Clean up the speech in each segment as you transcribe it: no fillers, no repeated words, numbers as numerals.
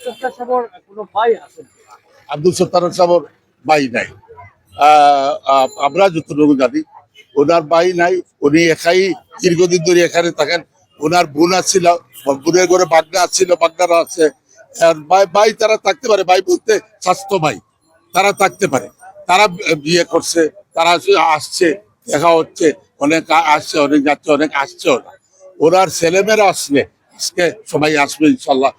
সত্তার সাহেবের কোনো ভাই আছেন? আব্দুল সত্তার সাহেবের ভাই নাই। আমরা যতটুকু জানি ওনার ভাই নাই। উনি একাই দীর্ঘদিন ধরে এখানে থাকেন। ওনার বোন আসছিল, বোনের ঘরে বাগনা আসছিল, বাগনারা আছে। আর ভাই তারা থাকতে পারে, ভাই বলতে স্বাস্থ্য ভাই তারা থাকতে পারে। তারা বিয়ে করছে, তারা আসছে, দেখা হচ্ছে, অনেক আসছে, অনেক যাচ্ছে, অনেক আসছেও না। ওনার ছেলেমেয়েরা আসলে আজকে সবাই আসবে ইনশাল্লাহ।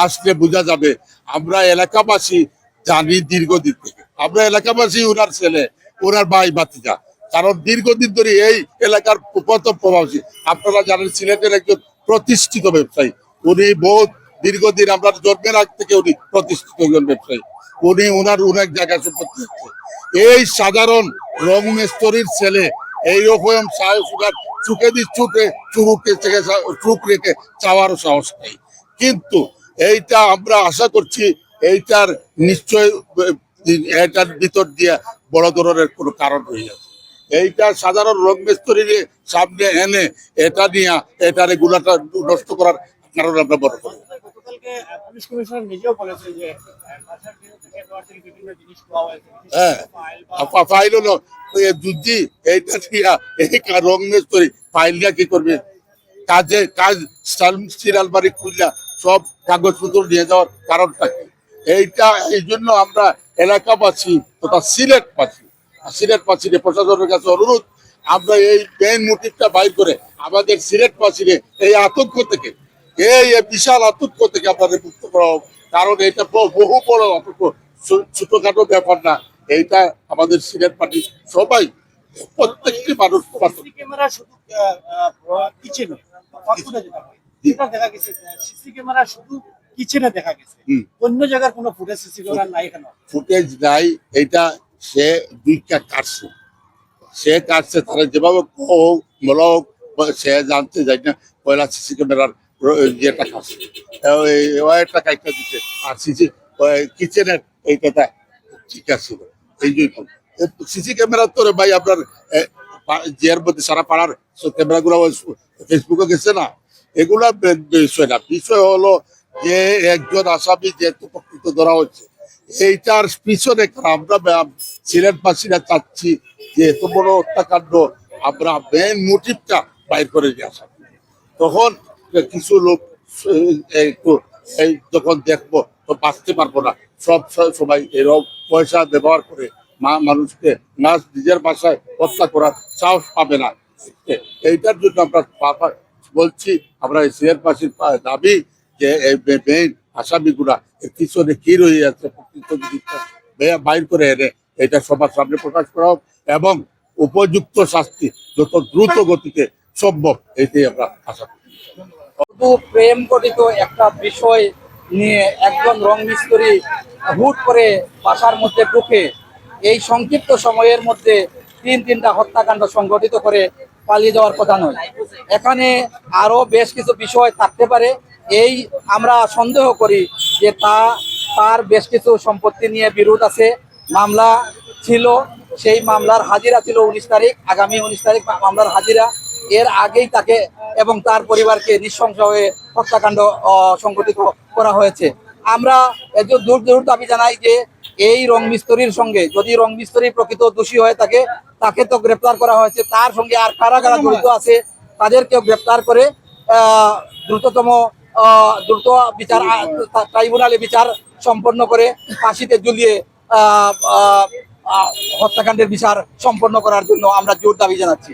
আসলে বোঝা যাবে। আমরা এলাকাবাসী জানি দীর্ঘদিন থেকে, আমরা এলাকাবাসী ওনার ছেলে, ওনার ভাই ভাতিজা। কারণ দীর্ঘদিন ধরে এই এলাকার প্রথম প্রভাবশী। আপনারা জানেন সিলেটের একজন প্রতিষ্ঠিত ব্যবসায়ী। উনি বহুত দীর্ঘদিন, আমরা জন্মের আগ থেকে উনি প্রতিষ্ঠিত একজন ব্যবসায়ী। উনি ওনার অনেক জায়গায় সম্পত্তি আছে। এই সাধারণ রং মিস্ত্রির ছেলে এইরকম চুকে দি চুকে চুক রেখে চাওয়ারও সাহস নেই। কিন্তু এইটা আমরা আশা করছি এইটার নিশ্চয় এটার ভিতর দিয়ে বড় ধরনের কোনো কারণ হয়ে যাচ্ছে। এইটা সাধারণ রং মিস্ত্রির সামনে এনে এটা নিয়ে এটা রেগুলারটা নষ্ট করার কারণ আমরা মনে করি। গতকালকে পুলিশ কমিশনার নিজেও বলেছে যে বাসার থেকে দেওয়ার থেকে বিভিন্ন জিনিস পাওয়া হয়েছে। হ্যাঁ, ফাইল হলো যুদ্ধি এইটা দিয়া এই রং মিস্ত্রি ফাইল দিয়া কি করবে? কাজ সিরিয়াল বাড়ি খুললা সব কাগজপত্র নিয়ে যাওয়ার কারণটা কি? এইটা এই জন্য আমরা এলাকাবাসী তথা সিলেটবাসীর প্রশাসনের কাছে অনুরোধ, আমরা এই মেইন মোটিভটা বাইর করে আমাদের সিলেটবাসীর এই আতঙ্ক থেকে, এই বিশাল আতঙ্ক থেকে আপনাদের মুক্ত করা হোক। কারণ এটা বহু বড় আতঙ্ক, ছোটখাটো ব্যাপার না। এইটা আমাদের সিলেট পার্টি সবাই, প্রত্যেকটি মানুষ ক্যামেরা শুধু কিচেনে দেখা গেছে, সিসি ক্যামেরা শুধু কিচেনে দেখা গেছে, অন্য জায়গার কোনো ফুটেজ সিসি ক্যামেরা নাই কেন? ফুটেজ নাই। এইটা সে দুইটা কাটছে, তারা যেভাবে হোক বলা হোক, সে জানতে যাই না পয়লা সিসি ক্যামেরার ইয়েটা কাটছে, ওয়ারটা কাটতে দিচ্ছে। আর কিচেনের এইটা ঠিক আছে। এই জন্য সিসি ক্যামেরা তো ভাই আপনার জিয়ার মধ্যে সারা পাড়ার ক্যামেরা গুলো ফেসবুকে গেছে না, এগুলা বিষয় না। বিষয় হলো যে একজন আসামি যেহেতু প্রকৃত ধরা হচ্ছে, এইটার পিছনে আমরা সিলেটবাসীরা চাচ্ছি যে এত বড় হত্যাকাণ্ড আমরা মেন মোটিভটা বাইর করে দিয়ে আসা। তখন কিছু লোক একটু যখন দেখবো তো বাঁচতে পারবো না, সবাই এরকম পয়সা ব্যবহার করে মানুষকে নিজের বাসায় হত্যা করার সাহস পাবে না। এইটার জন্য আমরা বলছি, আমরা সিলেটবাসীর দাবি যে মেইন আসামিগুলা পিছনে কি রয়ে যাচ্ছে বাইর করে এনে এটা সবার সামনে প্রকাশ করা হোক এবং উপযুক্ত শাস্তি যত দ্রুত গতিতে সম্ভব, এটাই আমরা আশা করি। শুধু প্রেম গঠিত একটা বিষয় নিয়ে একজন রং মিস্ত্রি হুট করে বাসার মধ্যে ঢুকে এই সংক্ষিপ্ত সময়ের মধ্যে তিনটা হত্যাকাণ্ড সংঘটিত করে পালিয়ে যাওয়ার কথা নয়। এখানে আরো বেশ কিছু বিষয় থাকতে পারে। এই আমরা সন্দেহ করি যে তার বেশ কিছু সম্পত্তি নিয়ে বিরোধ আছে, মামলা ছিল, সেই মামলার হাজিরা ছিল 19 তারিখ, আগামী 19 তারিখ মামলার হাজিরা। এর আগেই তাকে এবং তার পরিবারকে নৃশংস হয়ে হত্যাকাণ্ড সংঘটিত করা হয়েছে। আমরা দূর দাবি জানাই যে এই রং মিস্ত্রির সঙ্গে, যদি রং মিস্ত্রি প্রকৃত দোষী হয়ে থাকে, তাকে তো গ্রেপ্তার করা হয়েছে, তার সঙ্গে আর কারা জড়িত আছে তাদেরকেও গ্রেপ্তার করে দ্রুত বিচার ট্রাইব্যুনালে বিচার সম্পন্ন করে ফাঁসিতে ঝুলিয়ে হত্যাকাণ্ডের বিচার সম্পন্ন করার জন্য আমরা জোর দাবি জানাচ্ছি।